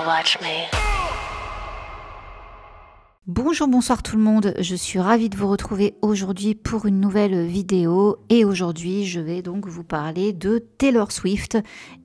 Now watch me. Bonjour, bonsoir tout le monde, je suis ravie de vous retrouver aujourd'hui pour une nouvelle vidéo et aujourd'hui je vais donc vous parler de Taylor Swift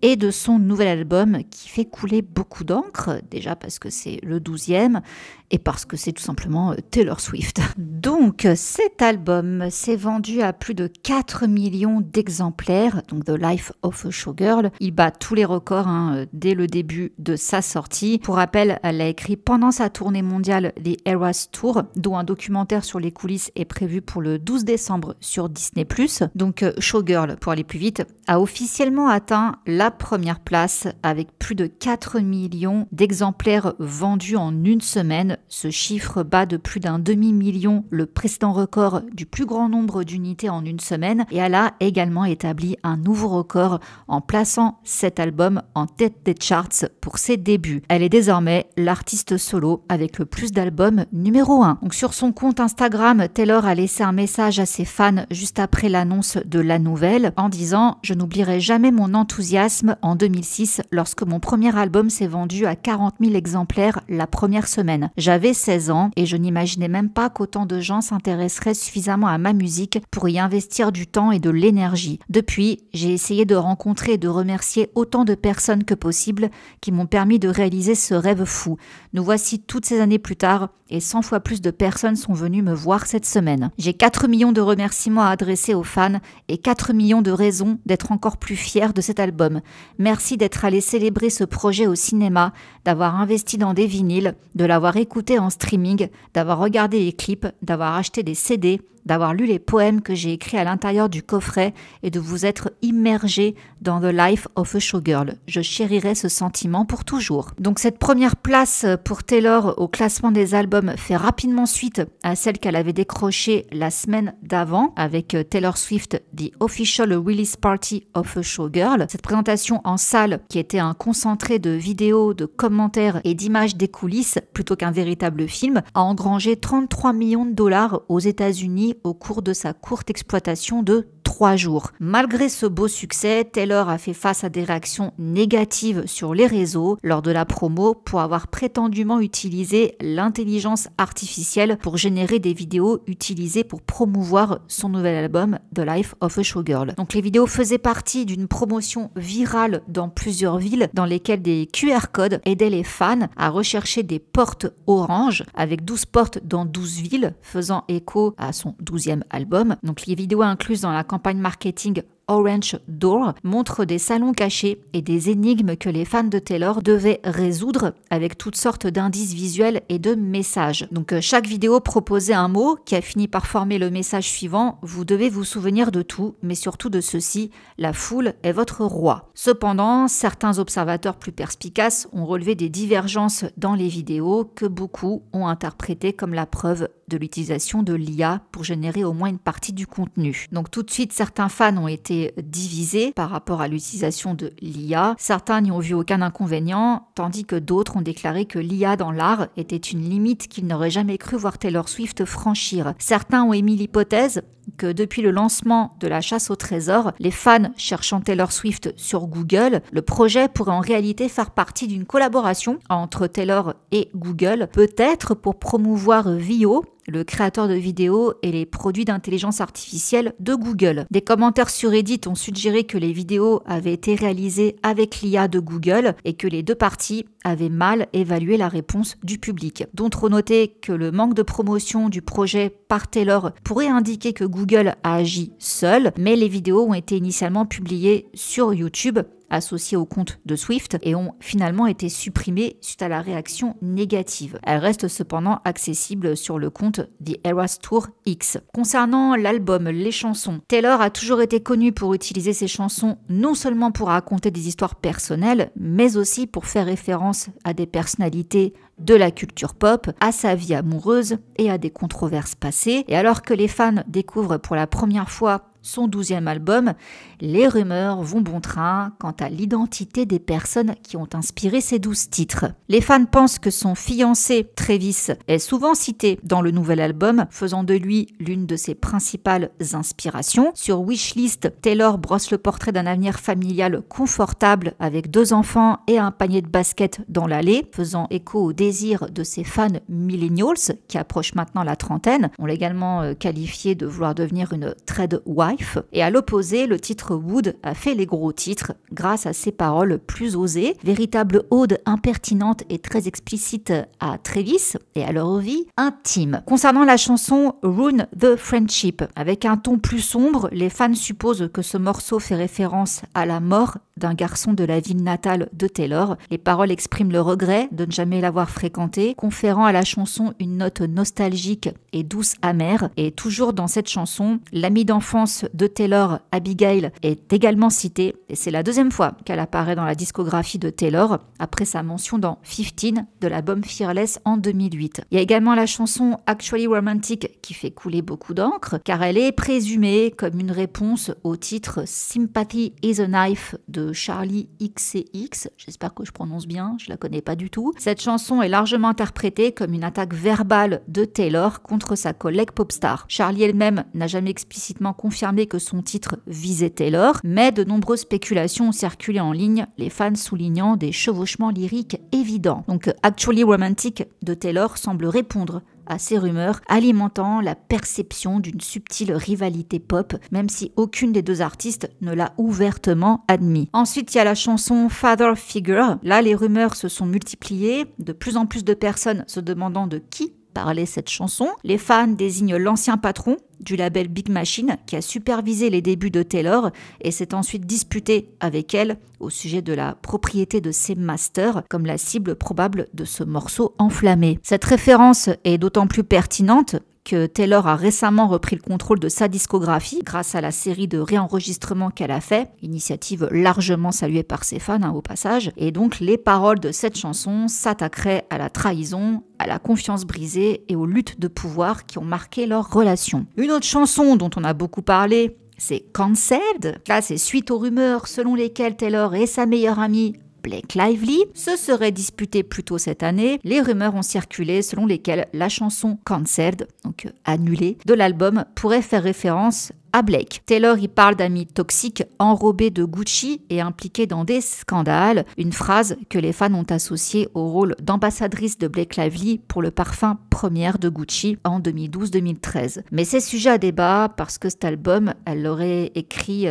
et de son nouvel album qui fait couler beaucoup d'encre, déjà parce que c'est le 12e et parce que c'est tout simplement Taylor Swift. Donc cet album s'est vendu à plus de 4 millions d'exemplaires, donc The Life of a Showgirl. Il bat tous les records dès le début de sa sortie. Pour rappel, elle l'a écrit pendant sa tournée mondiale The Eras Tour, dont un documentaire sur les coulisses est prévu pour le 12 décembre sur Disney+. Donc Showgirl, pour aller plus vite, a officiellement atteint la première place avec plus de 4 millions d'exemplaires vendus en une semaine. Ce chiffre bat de plus d'un demi-million le précédent record du plus grand nombre d'unités en une semaine et elle a également établi un nouveau record en plaçant cet album en tête des charts pour ses débuts. Elle est désormais l'artiste solo avec le plus d'albums numéro 1. Donc sur son compte Instagram, Taylor a laissé un message à ses fans juste après l'annonce de la nouvelle en disant « Je n'oublierai jamais mon enthousiasme en 2006 lorsque mon premier album s'est vendu à 40 000 exemplaires la première semaine. J'avais 16 ans et je n'imaginais même pas qu'autant de gens s'intéresseraient suffisamment à ma musique pour y investir du temps et de l'énergie. Depuis, j'ai essayé de rencontrer et de remercier autant de personnes que possible qui m'ont permis de réaliser ce rêve fou. Nous voici toutes ces années plus tard et 100 fois plus de personnes sont venues me voir cette semaine. J'ai 4 millions de remerciements à adresser aux fans et 4 millions de raisons d'être encore plus fière de cet album. Merci d'être allé célébrer ce projet au cinéma, d'avoir investi dans des vinyles, de l'avoir écouté en streaming, d'avoir regardé les clips, d'avoir acheté des CD, d'avoir lu les poèmes que j'ai écrits à l'intérieur du coffret et de vous être immergé dans The Life of a Showgirl. Je chérirai ce sentiment pour toujours. Donc cette première place pour Taylor au classement des albums fait rapidement suite à celle qu'elle avait décrochée la semaine d'avant avec Taylor Swift The Official Release Party of a Showgirl. Cette présentation en salle qui était un concentré de vidéos, de commentaires et d'images des coulisses plutôt qu'un véritable film a engrangé 33 millions de dollars aux États-Unis au cours de sa courte exploitation de 3 jours. Malgré ce beau succès, Taylor a fait face à des réactions négatives sur les réseaux lors de la promo pour avoir prétendument utilisé l'intelligence artificielle pour générer des vidéos utilisées pour promouvoir son nouvel album The Life of a Showgirl. Donc les vidéos faisaient partie d'une promotion virale dans plusieurs villes dans lesquelles des QR codes aidaient les fans à rechercher des portes orange avec 12 portes dans 12 villes faisant écho à son 12e album. Donc les vidéos incluses dans la campagne marketing Orange Door montre des salons cachés et des énigmes que les fans de Taylor devaient résoudre avec toutes sortes d'indices visuels et de messages. Donc chaque vidéo proposait un mot qui a fini par former le message suivant: vous devez vous souvenir de tout, mais surtout de ceci, la foule est votre roi. Cependant, certains observateurs plus perspicaces ont relevé des divergences dans les vidéos que beaucoup ont interprétées comme la preuve de l'utilisation de l'IA pour générer au moins une partie du contenu. Donc tout de suite, certains fans ont été divisés par rapport à l'utilisation de l'IA. Certains n'y ont vu aucun inconvénient, tandis que d'autres ont déclaré que l'IA dans l'art était une limite qu'ils n'auraient jamais cru voir Taylor Swift franchir. Certains ont émis l'hypothèse que depuis le lancement de la chasse au trésor, les fans cherchant Taylor Swift sur Google, le projet pourrait en réalité faire partie d'une collaboration entre Taylor et Google, peut-être pour promouvoir Veo, le créateur de vidéos et les produits d'intelligence artificielle de Google. Des commentaires sur Reddit ont suggéré que les vidéos avaient été réalisées avec l'IA de Google et que les deux parties avaient mal évalué la réponse du public. D'autres ont noté que le manque de promotion du projet par Taylor pourrait indiquer que Google a agi seul, mais les vidéos ont été initialement publiées sur YouTube associées au compte de Swift et ont finalement été supprimées suite à la réaction négative. Elles restent cependant accessibles sur le compte The Eras Tour X. Concernant l'album, les chansons, Taylor a toujours été connue pour utiliser ses chansons non seulement pour raconter des histoires personnelles, mais aussi pour faire référence à des personnalités de la culture pop, à sa vie amoureuse et à des controverses passées. Et alors que les fans découvrent pour la première fois son 12e album, les rumeurs vont bon train quant à l'identité des personnes qui ont inspiré ces 12 titres. Les fans pensent que son fiancé, Travis, est souvent cité dans le nouvel album, faisant de lui l'une de ses principales inspirations. Sur Wishlist, Taylor brosse le portrait d'un avenir familial confortable avec 2 enfants et un panier de basket dans l'allée, faisant écho au désir de ses fans millennials qui approchent maintenant la trentaine. On l'a également qualifié de vouloir devenir une trade wife. Et à l'opposé, le titre Wood a fait les gros titres grâce à ses paroles plus osées, véritable ode impertinente et très explicite à Travis et à leur vie intime. Concernant la chanson Ruin the Friendship, avec un ton plus sombre, les fans supposent que ce morceau fait référence à la mort d'un garçon de la ville natale de Taylor. Les paroles expriment le regret de ne jamais l'avoir fréquenté, conférant à la chanson une note nostalgique et douce amère. Et toujours dans cette chanson, l'amie d'enfance de Taylor, Abigail, est également citée. Et c'est la 2e fois qu'elle apparaît dans la discographie de Taylor, après sa mention dans 15 de l'album Fearless en 2008. Il y a également la chanson Actually Romantic qui fait couler beaucoup d'encre, car elle est présumée comme une réponse au titre Sympathy is a Knife de Charli XCX. J'espère que je prononce bien, je la connais pas du tout. Cette chanson est largement interprétée comme une attaque verbale de Taylor contre sa collègue popstar. Charli elle-même n'a jamais explicitement confirmé que son titre visait Taylor, mais de nombreuses spéculations ont circulé en ligne, les fans soulignant des chevauchements lyriques évidents. Donc Actually Romantic de Taylor semble répondre à ces rumeurs, alimentant la perception d'une subtile rivalité pop, même si aucune des 2 artistes ne l'a ouvertement admis. Ensuite, il y a la chanson Father Figure. Là, les rumeurs se sont multipliées, de plus en plus de personnes se demandant de qui parlait cette chanson. Les fans désignent l'ancien patron du label Big Machine qui a supervisé les débuts de Taylor et s'est ensuite disputé avec elle au sujet de la propriété de ses masters comme la cible probable de ce morceau enflammé. Cette référence est d'autant plus pertinente que Taylor a récemment repris le contrôle de sa discographie grâce à la série de réenregistrements qu'elle a fait, initiative largement saluée par ses fans au passage, et donc les paroles de cette chanson s'attaqueraient à la trahison, à la confiance brisée et aux luttes de pouvoir qui ont marqué leur relation. Une autre chanson dont on a beaucoup parlé, c'est Cancelled. Là, c'est suite aux rumeurs selon lesquelles Taylor et sa meilleure amie Blake Lively se seraient disputés plus tôt cette année. Les rumeurs ont circulé selon lesquelles la chanson Cancelled, donc annulée, de l'album pourrait faire référence à Blake. Taylor y parle d'amis toxiques enrobés de Gucci et impliqués dans des scandales, une phrase que les fans ont associée au rôle d'ambassadrice de Blake Lively pour le parfum Première de Gucci en 2012-2013. Mais c'est sujet à débat parce que cet album, elle l'aurait écrit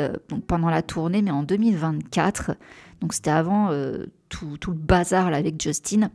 pendant la tournée, mais en 2024. Donc c'était avant tout le bazar là, avec Justin.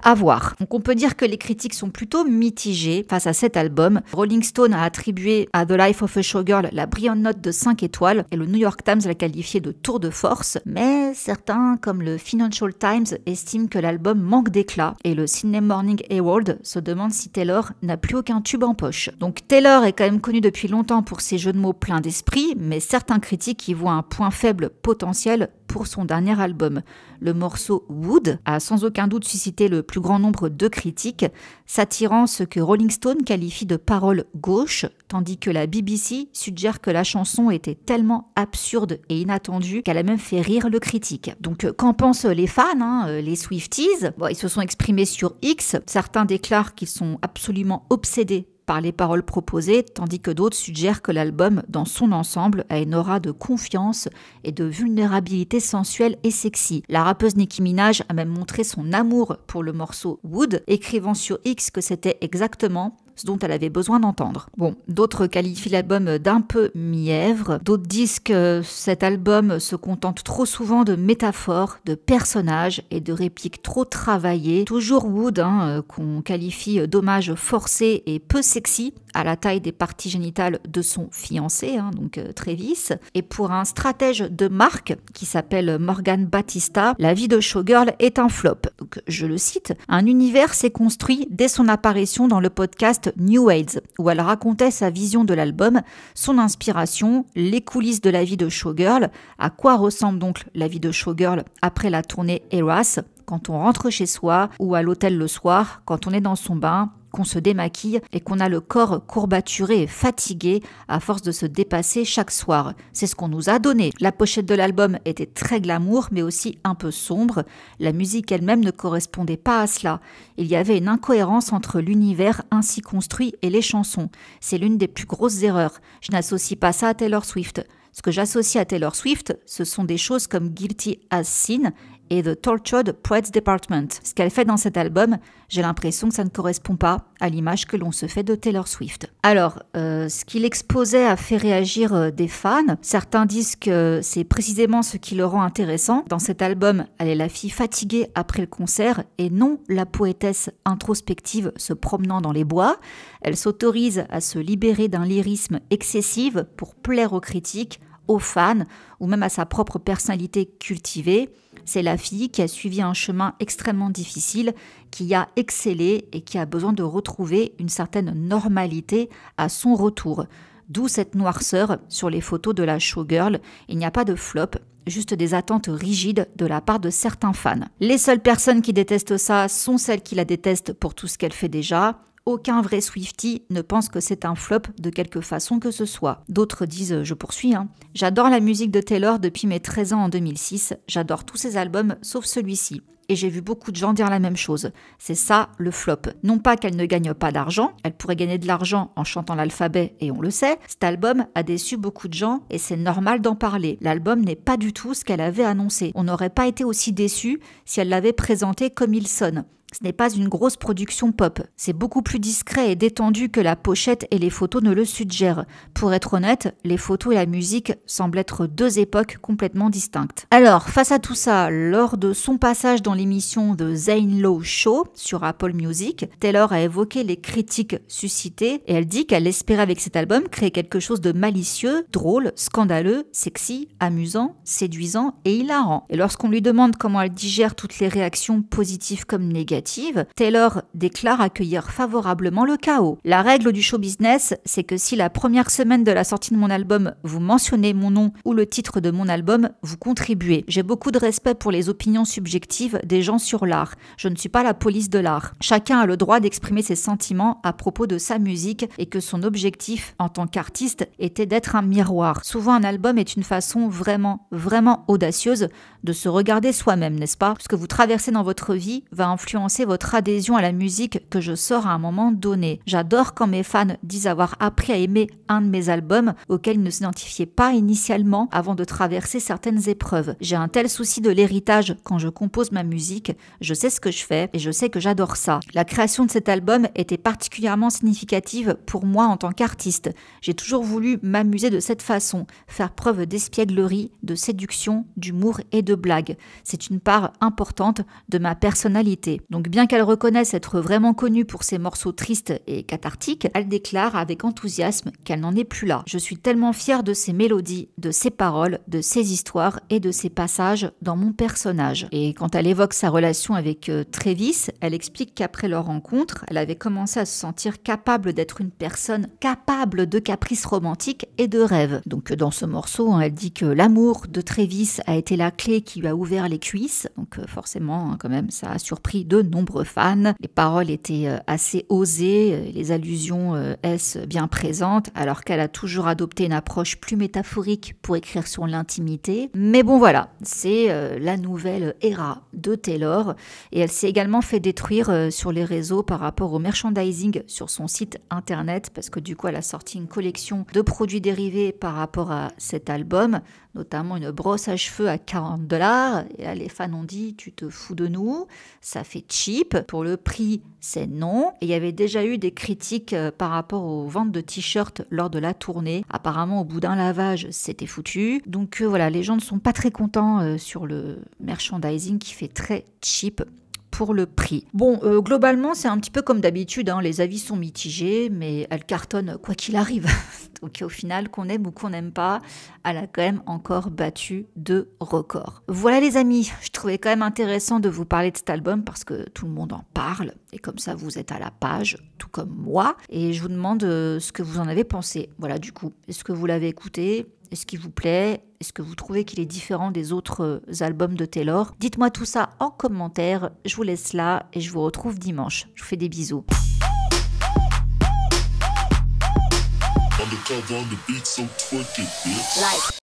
À voir. Donc on peut dire que les critiques sont plutôt mitigées face à cet album. Rolling Stone a attribué à The Life of a Showgirl la brillante note de 5 étoiles et le New York Times l'a qualifié de tour de force. Mais certains, comme le Financial Times, estiment que l'album manque d'éclat et le Sydney Morning Herald se demande si Taylor n'a plus aucun tube en poche. Donc Taylor est quand même connu depuis longtemps pour ses jeux de mots pleins d'esprit, mais certains critiques y voient un point faible potentiel pour son dernier album. Le morceau Wood a sans aucun doute suscité le plus grand nombre de critiques, s'attirant ce que Rolling Stone qualifie de paroles gauche, tandis que la BBC suggère que la chanson était tellement absurde et inattendue qu'elle a même fait rire le critique. Donc qu'en pensent les fans, les Swifties? Ils se sont exprimés sur X, certains déclarent qu'ils sont absolument obsédés par les paroles proposées, tandis que d'autres suggèrent que l'album, dans son ensemble, a une aura de confiance et de vulnérabilité sensuelle et sexy. La rappeuse Nicki Minaj a même montré son amour pour le morceau Wood, écrivant sur X que c'était exactement ce dont elle avait besoin d'entendre. Bon, d'autres qualifient l'album d'un peu mièvre, d'autres disent que cet album se contente trop souvent de métaphores, de personnages et de répliques trop travaillées. Toujours Wood, qu'on qualifie d'hommage forcé et peu sexy à la taille des parties génitales de son fiancé, donc Travis. Et pour un stratège de marque qui s'appelle Morgan Battista, la vie de Showgirl est un flop. Donc, je le cite, « Un univers s'est construit dès son apparition dans le podcast New Age, où elle racontait sa vision de l'album, son inspiration, les coulisses de la vie de Showgirl, à quoi ressemble donc la vie de Showgirl après la tournée Eras, quand on rentre chez soi ou à l'hôtel le soir, quand on est dans son bain qu'on se démaquille et qu'on a le corps courbaturé et fatigué à force de se dépasser chaque soir. C'est ce qu'on nous a donné. La pochette de l'album était très glamour mais aussi un peu sombre. La musique elle-même ne correspondait pas à cela. Il y avait une incohérence entre l'univers ainsi construit et les chansons. C'est l'une des plus grosses erreurs. Je n'associe pas ça à Taylor Swift. Ce que j'associe à Taylor Swift, ce sont des choses comme Guilty as Sin et The Tortured Poets Department. Ce qu'elle fait dans cet album, j'ai l'impression que ça ne correspond pas à l'image que l'on se fait de Taylor Swift. Alors, ce qu'il exposait a fait réagir des fans. Certains disent que c'est précisément ce qui le rend intéressant. Dans cet album, elle est la fille fatiguée après le concert et non la poétesse introspective se promenant dans les bois. Elle s'autorise à se libérer d'un lyrisme excessif pour plaire aux critiques, aux fans ou même à sa propre personnalité cultivée. C'est la fille qui a suivi un chemin extrêmement difficile, qui a excellé et qui a besoin de retrouver une certaine normalité à son retour. D'où cette noirceur sur les photos de la showgirl. Il n'y a pas de flop, juste des attentes rigides de la part de certains fans. Les seules personnes qui détestent ça sont celles qui la détestent pour tout ce qu'elle fait déjà. Aucun vrai Swiftie ne pense que c'est un flop de quelque façon que ce soit. D'autres disent, je poursuis, J'adore la musique de Taylor depuis mes 13 ans en 2006. J'adore tous ses albums sauf celui-ci. Et j'ai vu beaucoup de gens dire la même chose. C'est ça le flop. Non pas qu'elle ne gagne pas d'argent, elle pourrait gagner de l'argent en chantant l'alphabet et on le sait. Cet album a déçu beaucoup de gens et c'est normal d'en parler. L'album n'est pas du tout ce qu'elle avait annoncé. On n'aurait pas été aussi déçu si elle l'avait présenté comme il sonne. Ce n'est pas une grosse production pop. C'est beaucoup plus discret et détendu que la pochette et les photos ne le suggèrent. Pour être honnête, les photos et la musique semblent être deux époques complètement distinctes. Alors, face à tout ça, lors de son passage dans l'émission The Zane Lowe Show sur Apple Music, Taylor a évoqué les critiques suscitées et elle dit qu'elle espérait avec cet album créer quelque chose de malicieux, drôle, scandaleux, sexy, amusant, séduisant et hilarant. Et lorsqu'on lui demande comment elle digère toutes les réactions positives comme négatives, Taylor déclare accueillir favorablement le chaos. La règle du show business, c'est que si la première semaine de la sortie de mon album, vous mentionnez mon nom ou le titre de mon album, vous contribuez. J'ai beaucoup de respect pour les opinions subjectives des gens sur l'art. Je ne suis pas la police de l'art. Chacun a le droit d'exprimer ses sentiments à propos de sa musique et que son objectif en tant qu'artiste était d'être un miroir. Souvent, un album est une façon vraiment audacieuse de se regarder soi-même, n'est-ce pas? Ce que vous traversez dans votre vie va influencer votre adhésion à la musique que je sors à un moment donné. J'adore quand mes fans disent avoir appris à aimer un de mes albums auquel ils ne s'identifiaient pas initialement avant de traverser certaines épreuves. J'ai un tel souci de l'héritage quand je compose ma musique, je sais ce que je fais et je sais que j'adore ça. La création de cet album était particulièrement significative pour moi en tant qu'artiste. J'ai toujours voulu m'amuser de cette façon, faire preuve d'espièglerie, de séduction, d'humour et de blague. C'est une part importante de ma personnalité. Donc bien qu'elle reconnaisse être vraiment connue pour ses morceaux tristes et cathartiques, elle déclare avec enthousiasme qu'elle n'en est plus là. Je suis tellement fière de ses mélodies, de ses paroles, de ses histoires et de ses passages dans mon personnage. Et quand elle évoque sa relation avec Travis, elle explique qu'après leur rencontre, elle avait commencé à se sentir capable d'être une personne capable de caprices romantiques et de rêves. Donc dans ce morceau, elle dit que l'amour de Travis a été la clé qui lui a ouvert les cuisses. Donc forcément, quand même, ça a surpris de nombreux fans. Les paroles étaient assez osées, les allusions est-ce bien présentes, alors qu'elle a toujours adopté une approche plus métaphorique pour écrire sur l'intimité. Mais bon voilà, c'est la nouvelle era de Taylor et elle s'est également fait détruire sur les réseaux par rapport au merchandising sur son site internet parce que du coup elle a sorti une collection de produits dérivés par rapport à cet album, notamment une brosse à cheveux à $40 et là, les fans ont dit tu te fous de nous, ça fait cheap, pour le prix c'est non. Et il y avait déjà eu des critiques par rapport aux ventes de t-shirts lors de la tournée. Apparemment au bout d'un lavage c'était foutu. Donc voilà, les gens ne sont pas très contents sur le merchandising qui fait très cheap pour le prix. Bon, globalement, c'est un petit peu comme d'habitude, les avis sont mitigés, mais elle cartonne quoi qu'il arrive. Donc au final, qu'on aime ou qu'on n'aime pas, elle a quand même encore battu de records. Voilà les amis, je trouvais quand même intéressant de vous parler de cet album parce que tout le monde en parle, et comme ça vous êtes à la page, tout comme moi, et je vous demande ce que vous en avez pensé. Voilà du coup, est-ce que vous l'avez écouté ? Est-ce qu'il vous plaît? Est-ce que vous trouvez qu'il est différent des autres albums de Taylor? Dites-moi tout ça en commentaire. Je vous laisse là et je vous retrouve dimanche. Je vous fais des bisous. Undercover on the beat, so twerk it, bitch. Like.